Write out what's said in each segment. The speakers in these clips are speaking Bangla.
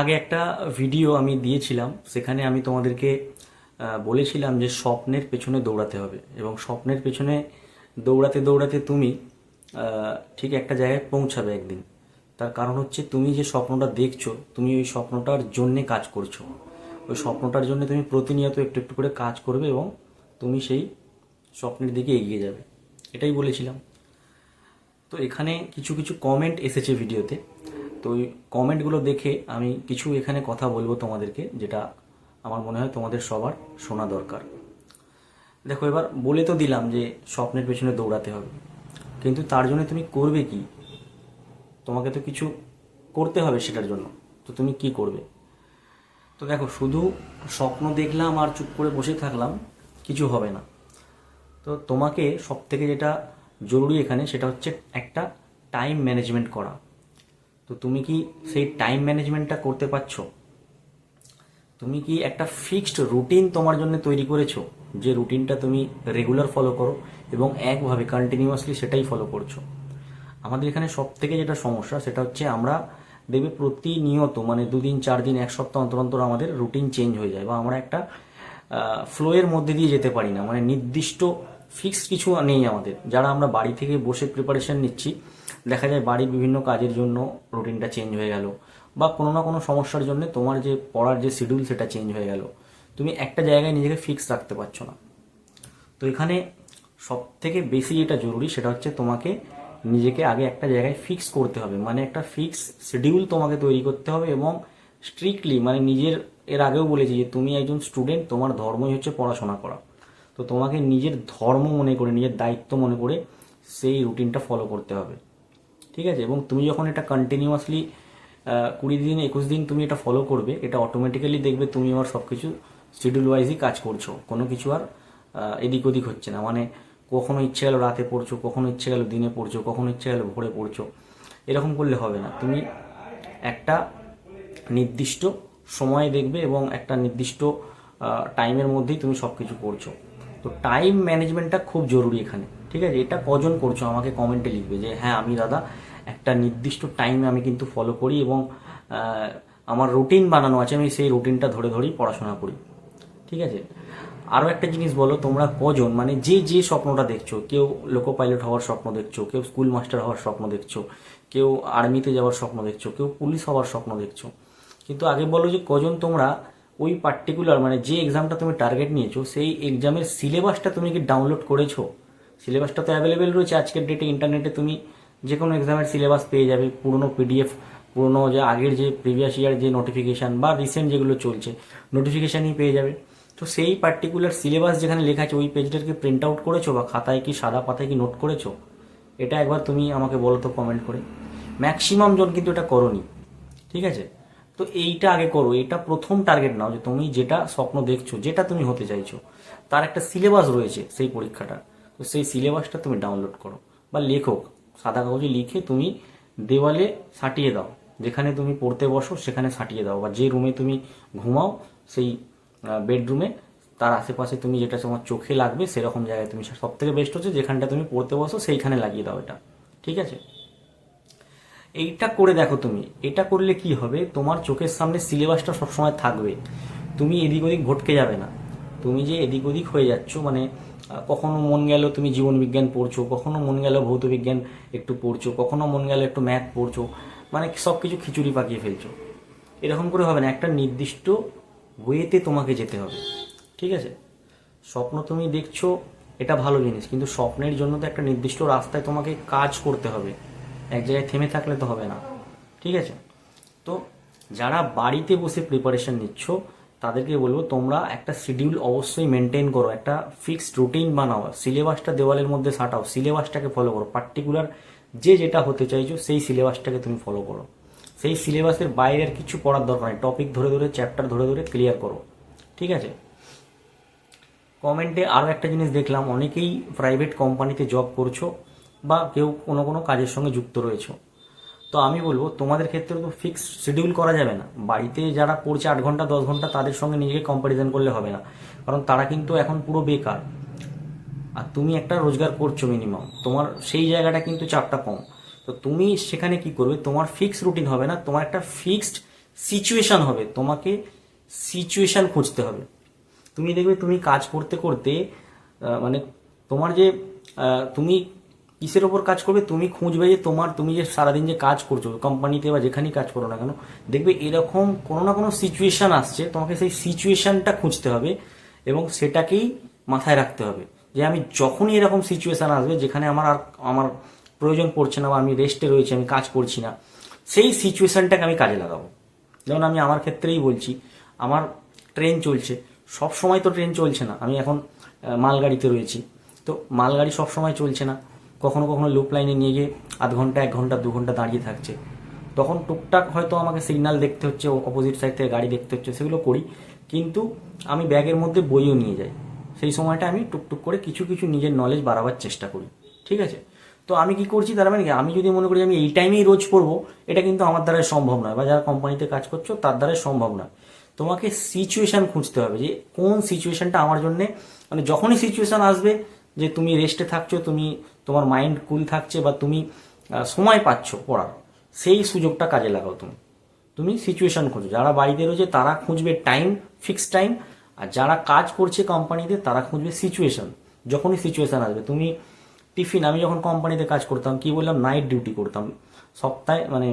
আগে একটা ভিডিও আমি দিয়েছিলাম, সেখানে আমি তোমাদেরকে বলেছিলাম যে স্বপ্নের পেছনে দৌড়াতে হবে এবং স্বপ্নের পেছনে দৌড়াতে দৌড়াতে তুমি ঠিক একটা জায়গায় পৌঁছাবে একদিন। তার কারণ হচ্ছে তুমি যে স্বপ্নটা দেখছো, তুমি ওই স্বপ্নটার জন্যে কাজ করছো। ওই স্বপ্নটার জন্য তুমি প্রতিনিয়ত একটু একটু করে কাজ করবে এবং তুমি সেই স্বপ্নের দিকে এগিয়ে যাবে, এটাই বলেছিলাম। তো এখানে কিছু কিছু কমেন্ট এসেছে ভিডিওতে। তো ওই কমেন্টগুলো দেখে আমি কিছু এখানে কথা বলবো তোমাদেরকে, যেটা আমার মনে হয় তোমাদের সবার শোনা দরকার। দেখো, এবার বলে তো দিলাম যে স্বপ্নের পেছনে দৌড়াতে হবে, কিন্তু তার জন্য তুমি করবে কি? তোমাকে তো কিছু করতে হবে সেটার জন্য। তো তুমি কি করবে? তো দেখো, শুধু স্বপ্ন দেখলাম আর চুপ করে বসে থাকলাম, কিছু হবে না। তো তোমাকে সব থেকে যেটা জরুরি এখানে, সেটা হচ্ছে একটা টাইম ম্যানেজমেন্ট করা। তো তুমি কি সেই টাইম ম্যানেজমেন্টটা করতে পারছো? তুমি কি একটা ফিক্সড রুটিন তোমার জন্য তৈরি করেছো, যে রুটিনটা তুমি রেগুলার ফলো করো এবং একভাবে কন্টিনিউয়াসলি সেটাই ফলো করছো? আমাদের এখানে সব থেকে যেটা সমস্যা, সেটা হচ্ছে আমরা দেখবে প্রতিনিয়ত মানে 2 দিন 4 দিন 1 সপ্তাহ অন্তর অন্তর আমাদের রুটিন চেঞ্জ হয়ে যায়, বা আমরা একটা ফ্লোয়ের মধ্যে দিয়ে যেতে পারি না। মানে নির্দিষ্ট ফিক্সড কিছু নেই আমাদের। যারা আমরা বাড়ি থেকে বসে প্রিপারেশন নিচ্ছি, দেখা যায় বাড়ির বিভিন্ন কাজের জন্য রুটিনটা চেঞ্জ হয়ে গেল, বা কোনো না কোনো সমস্যার জন্য তোমার যে পড়ার যে শিডিউল সেটা চেঞ্জ হয়ে গেল। তুমি একটা জায়গায় নিজেকে ফিক্স রাখতে পারছো না। তো এখানে সব থেকে বেশি যেটা জরুরি, সেটা হচ্ছে তোমাকে নিজেকে আগে একটা জায়গায় ফিক্স করতে হবে। মানে একটা ফিক্স শিডিউল তোমাকে তৈরি করতে হবে এবং স্ট্রিক্টলি, মানে নিজের, এর আগেও বলেছি যে তুমি একজন স্টুডেন্ট, তোমার ধর্মই হচ্ছে পড়াশোনা করা। তো তোমাকে নিজের ধর্ম মনে করে, নিজের দায়িত্ব মনে করে সেই রুটিনটা ফলো করতে হবে, ঠিক আছে? এবং তুমি যখন এটা কন্টিনিউয়াসলি 20 দিন 21 দিন তুমি এটা ফলো করবে, এটা অটোমেটিক্যালি দেখবে তুমি আবার সব কিছু শিডিউল ওয়াইজই কাজ করছো, কোনো কিছু আর এদিক ওদিক হচ্ছে না। মানে কখনো ইচ্ছে গেল রাতে পড়ছো, কখনো ইচ্ছে গেল দিনে পড়ছো, কখনো ইচ্ছে গেল ভোরে পড়ছো, এরকম করলে হবে না। তুমি একটা নির্দিষ্ট সময় দেখবে এবং একটা নির্দিষ্ট টাইমের মধ্যেই তুমি সব কিছু করছো। তো টাইম ম্যানেজমেন্টটা খুব জরুরি এখানে, ঠিক আছে? এটা কজন করছো আমাকে কমেন্টে লিখবে যে হ্যাঁ, আমি দাদা একটা নির্দিষ্ট টাইমে আমি কিন্তু ফলো করি এবং আমার রুটিন বানানো আছে, আমি সেই রুটিনটা ধরে ধরেই পড়াশোনা করি, ঠিক আছে? আরও একটা জিনিস বলো, তোমরা কজন মানে যে যে স্বপ্নটা দেখছো, কেউ লোকো পাইলট হওয়ার স্বপ্ন দেখছো, কেউ স্কুল মাস্টার হওয়ার স্বপ্ন দেখছো, কেউ আর্মিতে যাওয়ার স্বপ্ন দেখছো, কেউ পুলিশ হওয়ার স্বপ্ন দেখছো, কিন্তু আগে বলো যে কজন তোমরা ওই পার্টিকুলার মানে যে এক্সামটা তুমি টার্গেট নিয়েছো, সেই এক্সামের সিলেবাসটা তুমি কি ডাউনলোড করেছো? সিলেবাসটা তো অ্যাভেলেবেল রয়েছে আজকের ডেটে, ইন্টারনেটে তুমি যে কোনো এক্সামের সিলেবাস পেয়ে যাবে, পুরনো পিডিএফ, পুরনো যে আগের যে প্রিভিয়াস ইয়ার যে নোটিফিকেশান বা রিসেন্ট যেগুলো চলছে নোটিফিকেশানই পেয়ে যাবে। তো সেই পার্টিকুলার সিলেবাস যেখানে লেখা আছে ওই পেজটাকে প্রিন্ট আউট করেছো, বা খাতায় কি সাদা পাতায় কি নোট করেছো? এটা একবার তুমি আমাকে বলো তো কমেন্ট করে। ম্যাক্সিমাম জন কিন্তু এটা করোনি, ঠিক আছে? তো এইটা আগে করো, এটা প্রথম টার্গেট নাও, যে তুমি যেটা স্বপ্ন দেখছো, যেটা তুমি হতে চাইছো, তার একটা সিলেবাস রয়েছে সেই পরীক্ষাটা। তো সেই সিলেবাসটা তুমি ডাউনলোড করো বা লেখো, সাদা কাগজে লিখে তুমি দেওয়ালে সাঁটিয়ে দাও। যেখানে তুমি পড়তে বসো সেখানে সাঁটিয়ে দাও, বা যে রুমে তুমি ঘুমাও সেই বেডরুমে তার আশেপাশে তুমি যেটা তোমার চোখে লাগবে সেরকম জায়গায় তুমি, সব থেকে বেস্ট হচ্ছে যেখানটা তুমি পড়তে বসো সেইখানে লাগিয়ে দাও এটা, ঠিক আছে? এইটা করে দেখো তুমি। এটা করলে কি হবে, তোমার চোখের সামনে সিলেবাসটা সবসময় থাকবে, তুমি এদিক ওদিক ভটকে যাবে না। তুমি যে এদিক ওদিক হয়ে যাচ্ছ, মানে কখনো মন গেল তুমি জীবন বিজ্ঞান পড়ছো, কখনো মন গেল ভৌত বিজ্ঞান একটু পড়ছো, কখনো মন গেল একটু ম্যাথ পড়ছো, মানে সব কিছু খিচুড়ি পাকিয়ে ফেলছো, এরকম করে হবে না। একটা নির্দিষ্ট ওয়েতে তোমাকে যেতে হবে, ঠিক আছে? স্বপ্ন তুমি দেখছো, এটা ভালো জিনিস, কিন্তু স্বপ্নের জন্য তো একটা নির্দিষ্ট রাস্তায় তোমাকে কাজ করতে হবে, এক জায়গায় থেমে থাকলে তো হবে না, ঠিক আছে? তো যারা বাড়িতে বসে প্রিপারেশন নিচ্ছ, তাদেরকে বলবো তোমরা একটা শিডিউল অবশ্যই মেনটেন করো, একটা ফিক্সড রুটিন বানাও, সিলেবাসটা দেওয়ালের মধ্যে সাঁটাও, সিলেবাসটাকে ফলো করো, পার্টিকুলার যে যেটা হতে চাইছো সেই সিলেবাসটাকে তুমি ফলো করো। সেই সিলেবাসের বাইরে আর কিছু পড়ার দরকার নেই, টপিক ধরে ধরে চ্যাপ্টার ধরে ধরে ক্লিয়ার করো, ঠিক আছে? কমেন্টে আরও একটা জিনিস দেখলাম, অনেকেই প্রাইভেট কোম্পানিতে জব করছো বা কেউ কোনো কোনো কাজের সঙ্গে যুক্ত রয়েছো। তো আমি বলবো তোমাদের ক্ষেত্রে তো ফিক্স শিডিউল করা যাবে না। বাড়িতে যারা পড়ছে 8 ঘন্টা 10 ঘন্টা, তাদের সঙ্গে নিজেকে কম্প্যারিজন করলে হবে না, কারণ তারা কিন্তু এখন পুরো বেকার। আর তুমি একটা রোজগার করছো মিনিমাম, তোমার সেই জায়গাটা কিন্তু চাপটা কম। তো তুমি সেখানে কি করবে, তোমার ফিক্সড রুটিন হবে না, তোমার একটা ফিক্সড সিচুয়েশন হবে, তোমাকে সিচুয়েশন খুঁজতে হবে। তুমি দেখবে তুমি কাজ করতে করতে মানে তোমার যে তুমি কিসের ওপর কাজ করবে, তুমি খুঁজবে যে তুমি যে সারাদিন যে কাজ করছো কোম্পানিতে বা যেখানেই কাজ করো না কেন, দেখবে এরকম কোনো না কোনো সিচুয়েশন আসছে, তোমাকে সেই সিচুয়েশনটা খুঁজতে হবে এবং সেটাকেই মাথায় রাখতে হবে যে আমি যখনই এরকম সিচুয়েশন আসবে যেখানে আমার প্রয়োজন পড়ছে না বা আমি রেস্টে রয়েছি, আমি কাজ করছি না, সেই সিচুয়েশনটাকে আমি কাজে লাগাবো। যেমন আমি আমার ক্ষেত্রেই বলছি, আমার ট্রেন চলছে, সব সময় তো ট্রেন চলছে না, আমি এখন মালগাড়িতে রয়েছি, তো মালগাড়ি সব সময় চলছে না, কখনো কখনো লুপ লাইনে নিয়ে গিয়ে আধ ঘন্টা 1 ঘন্টা 2 ঘন্টা দাঁড়িয়ে থাকছে, তখন টুকটাক হয়তো আমাকে সিগন্যাল দেখতে হচ্ছে, অপোজিট সাইড থেকে গাড়ি দেখতে হচ্ছে, সেগুলো করি। কিন্তু আমি ব্যাগের মধ্যে বইও নিয়ে যাই, সেই সময়টা আমি টুকটুক করে কিছু কিছু নিজের নলেজ বাড়াবার চেষ্টা করি। ঠিক আছে, তো আমি কি করছি তার মানে কি, আমি যদি মনে করি আমি এই টাইমেই রোজ পড়বো, এটা কিন্তু আমার দ্বারা সম্ভব নয়, বা যারা কোম্পানিতে কাজ করছো তার দ্বারা সম্ভব নয়। তোমাকে সিচুয়েশন খুঁজতে হবে যে কোন সিচুয়েশনটা আমার জন্য, মানে যখনই সিচুয়েশন আসবে যে তুমি রেস্টে থাকছো, তোমার মাইন্ড কুল থাকছে বা তুমি সময় পাচ্ছ পড়ার, সেই সুযোগটা কাজে লাগাও। তুমি সিচুয়েশন খোঁজো। যারা বাড়িতে রয়েছে তারা খুঁজবে টাইম, ফিক্সড টাইম, আর যারা কাজ করছে কোম্পানিতে তারা খুঁজবে সিচুয়েশন। যখনই সিচুয়েশন আসবে, তুমি টিফিন, আমি যখন কোম্পানিতে কাজ করতাম কি বললাম, নাইট ডিউটি করতাম সপ্তাহে, মানে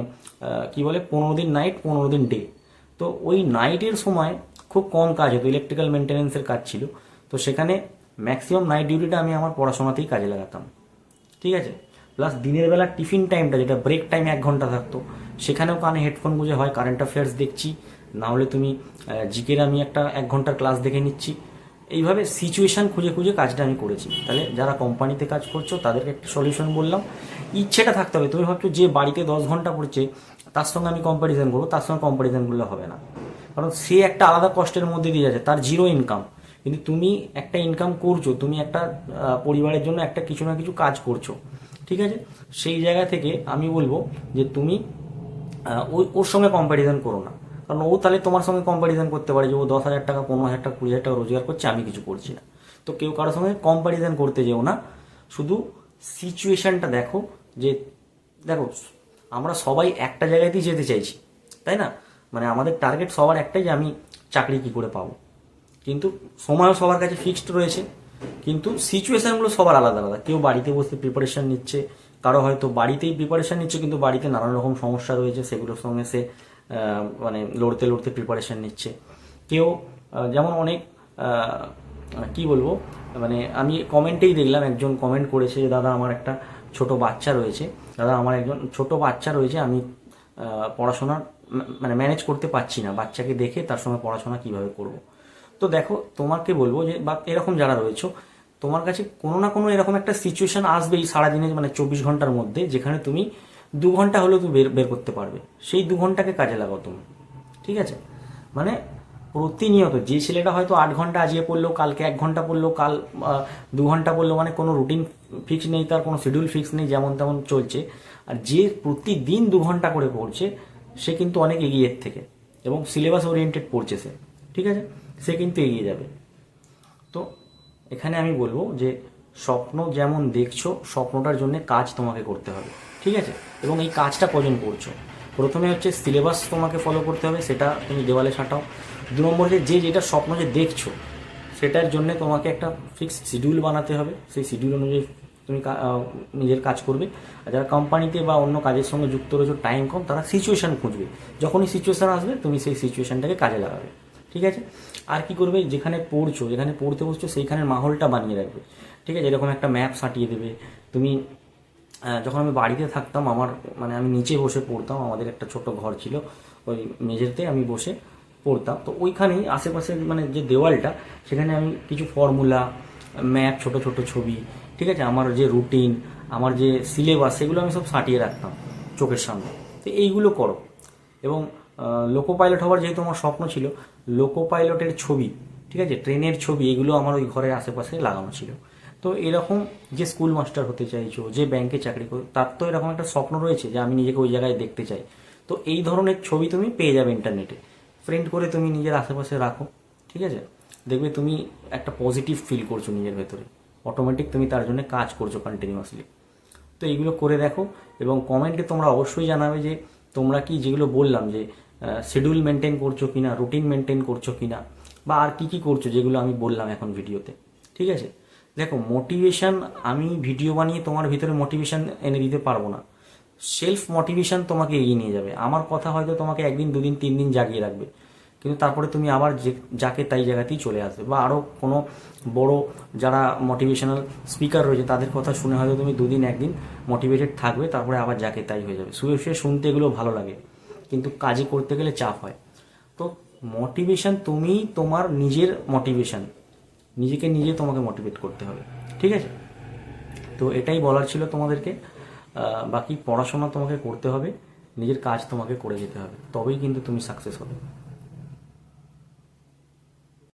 কি বলে 15 দিন নাইট 15 দিন ডে। তো ওই নাইটের সময় খুব কম কাজ হতো, ইলেকট্রিক্যাল মেনটেন্যান্সের কাজ ছিল, তো সেখানে ম্যাক্সিমাম নাইট ডিউটিটা আমি আমার পড়াশোনাতেই কাজে লাগাতাম। ঠিক আছে, প্লাস দিনের বেলা টিফিন টাইমটা, যেটা ব্রেক টাইম 1 ঘন্টা থাকতো, সেখানেও কানে হেডফোন গুঁজে হয় কারেন্ট অ্যাফেয়ার্স দেখছি, না হলে তুমি জিকের আমি একটা 1 ঘন্টার ক্লাস দেখে নিচ্ছি। এইভাবে সিচুয়েশন খুঁজে খুঁজে কাজটা আমি করেছি। তাহলে যারা কোম্পানিতে কাজ করছো তাদেরকে একটা সলিউশন বললাম, ইচ্ছেটা থাকতে হবে। তুমি ভাবছো যে বাড়িতে 10 ঘন্টা পড়ছে তার সঙ্গে আমি কম্পারিজন করবো, তার সঙ্গে কম্পারিজন করলে হবে না, কারণ সে একটা আলাদা কষ্টের মধ্যে দিয়ে যাচ্ছে, তার জিরো ইনকাম, কিন্তু তুমি একটা ইনকাম করছো, তুমি একটা পরিবারের জন্য একটা কিছু না কিছু কাজ করছো। ঠিক আছে, সেই জায়গা থেকে আমি বলবো যে তুমি ওর সঙ্গে কম্প্যারিজন করো না, কারণ ও তাহলে তোমার সঙ্গে কম্প্যারিজন করতে পারে যে ও 10,000 টাকা 15,000 টাকা 20,000 টাকা রোজগার করছে, আমি কিছু করছি না। তো কেউ কারোর সঙ্গে কম্প্যারিজন করতে যেও না, শুধু সিচুয়েশনটা দেখো যে দেখো আমরা সবাই একটা জায়গাতেই যেতে চাইছি, তাই না? মানে আমাদের টার্গেট সবার একটাই যে আমি চাকরি কি করে পাবো, কিন্তু সময়ও সবার কাছে ফিক্সড রয়েছে, কিন্তু সিচুয়েশনগুলো সবার আলাদা আলাদা। কেউ বাড়িতে বসে প্রিপারেশন নিচ্ছে, কারো হয়তো বাড়িতেই প্রিপারেশন নিচ্ছে কিন্তু বাড়িতে নানান রকম সমস্যা রয়েছে, সেগুলোর সঙ্গে সে মানে লড়তে লড়তে প্রিপারেশন নিচ্ছে। কেউ যেমন অনেক কি বলবো, মানে আমি কমেন্টেই দেখলাম একজন কমেন্ট করেছে যে দাদা আমার একটা ছোট বাচ্চা রয়েছে, দাদা আমার একজন ছোট বাচ্চা রয়েছে, আমি পড়াশোনা মানে ম্যানেজ করতে পারছি না, বাচ্চাকে দেখে তার সঙ্গে পড়াশোনা কিভাবে করব। তো দেখো তোমাকে বলবো যে বা এরকম যারা রয়েছে তোমার কাছে কোনো না কোনো এরকম একটা সিচুয়েশন আসবেই সারাদিনে, মানে 24 ঘন্টার মধ্যে, যেখানে তুমি 2 ঘন্টা হলেও তুমি বের বের করতে পারবে, সেই 2 ঘন্টাকে কাজে লাগাও তুমি। ঠিক আছে, মানে প্রতিনিয়ত যে ছেলেটা হয়তো 8 ঘন্টা আজকে পড়লো, কালকে 1 ঘন্টা পড়লো, কাল 2 ঘন্টা পড়লো, মানে কোনো রুটিন ফিক্স নেই, তার কোনো শিডিউল ফিক্স নেই, যেমন তেমন চলছে, আর যে প্রতিদিন 2 ঘন্টা করে পড়ছে সে কিন্তু অনেক এগিয়ে এর থেকে, এবং সিলেবাস ওরিয়েন্টেড পড়ছে সে। ঠিক আছে, সে কিন্তু এগিয়ে যাবে। তো এখানে আমি বলবো যে স্বপ্ন যেমন দেখছো, স্বপ্নটার জন্য কাজ তোমাকে করতে হবে। ঠিক আছে, এবং এই কাজটা কজন করছো, প্রথমে হচ্ছে সিলেবাস তোমাকে ফলো করতে হবে, সেটা তুমি দেওয়ালে সাঁটাও। 2 নম্বর যে যেটা স্বপ্ন যে দেখছো সেটার জন্য তোমাকে একটা ফিক্সড শিডিউল বানাতে হবে, সেই শিডিউল অনুযায়ী তুমি নিজের কাজ করবে। আর যারা কোম্পানিতে বা অন্য কাজের সঙ্গে যুক্ত রয়েছে, টাইম কম, তারা সিচুয়েশান খুঁজবে, যখনই সিচুয়েশান আসবে তুমি সেই সিচুয়েশানটাকে কাজে লাগাবে। ঠিক আছে, আর কি করবে, যেখানে পড়ছো, যেখানে পড়তে বসছো সেইখানের মাহলটা বানিয়ে রাখবে। ঠিক আছে, এরকম একটা ম্যাপ সাটিয়ে দেবে তুমি। যখন আমি বাড়িতে থাকতাম, আমার মানে আমি নিচে বসে পড়তাম, আমাদের একটা ছোট ঘর ছিল, ওই মেঝেতে আমি বসে পড়তাম, তো ওইখানেই আশেপাশে মানে যে দেওয়ালটা, সেখানে আমি কিছু ফর্মুলা, ম্যাপ, ছোট ছোট ছবি, ঠিক আছে, আমার যে রুটিন, আমার যে সিলেবাস, সেগুলো আমি সব সাটিয়ে রাখতাম চোখের সামনে। তো এইগুলো করো। এবং লোকো পাইলট হওয়ার যেহেতু আমার স্বপ্ন ছিল, লোকো পাইলটের ছবি, ঠিক আছে, ট্রেনের ছবি, এগুলো আমার ওই ঘরের আশেপাশে লাগানো ছিল। তো এরকম যে স্কুল মাস্টার হতে চাইছো, যে ব্যাংকে চাকরি করো, তার তো এরকম একটা স্বপ্ন রয়েছে যে আমি নিজেকে ওই জায়গায় দেখতে চাই। তো এই ধরনের ছবি তুমি পেয়ে যাবে ইন্টারনেটে, প্রিন্ট করে তুমি নিজের আশেপাশে রাখো। ঠিক আছে, দেখবে তুমি একটা পজিটিভ ফিল করছো নিজের ভেতরে, অটোমেটিক তুমি তার জন্য কাজ করছো কন্টিনিউয়াসলি। তো এইগুলো করে দেখো, এবং কমেন্টে তোমরা অবশ্যই জানাবে যে তোমরা কি, যেগুলো বললাম যে শিডিউল মেনটেন করছো কিনা, রুটিন মেনটেন করছো কিনা, বা আর কি কি করছো যেগুলো আমি বললাম এখন ভিডিওতে। ঠিক আছে, দেখো মোটিভেশন, আমি ভিডিও বানিয়ে তোমার ভিতরে মোটিভেশন এনে দিতে পারবো না। সেলফ মোটিভেশন তোমাকে এগিয়ে নিয়ে যাবে। আমার কথা হয়তো তোমাকে একদিন, দুদিন, 3 দিন জাগিয়ে রাখবে, কিন্তু তারপরে তুমি আবার যে যাকে তাই জায়গাতেই চলে আসবে। বা আরও কোনো বড় যারা মোটিভেশনাল স্পিকার রয়েছে তাদের কথা শুনে হয়তো তুমি 2 দিন, 1 দিন মোটিভেটেড থাকবে, তারপরে আবার যাকে তাই হয়ে যাবে। শুয়ে শুয়ে শুনতে এগুলো ভালো লাগে, কিন্তু কাজে করতে গেলে চাপ হয়। তো মোটিভেশন, তুমি তোমার নিজের মোটিভেশন, নিজেকে নিজে তোমাকে মোটিভেট করতে হবে। ঠিক আছে, তো এটাই বলার ছিল তোমাদেরকে। বাকি পড়াশোনা তোমাকে করতে হবে, নিজের কাজ তোমাকে করে যেতে হবে, তবেই কিন্তু তুমি সাকসেস হবে।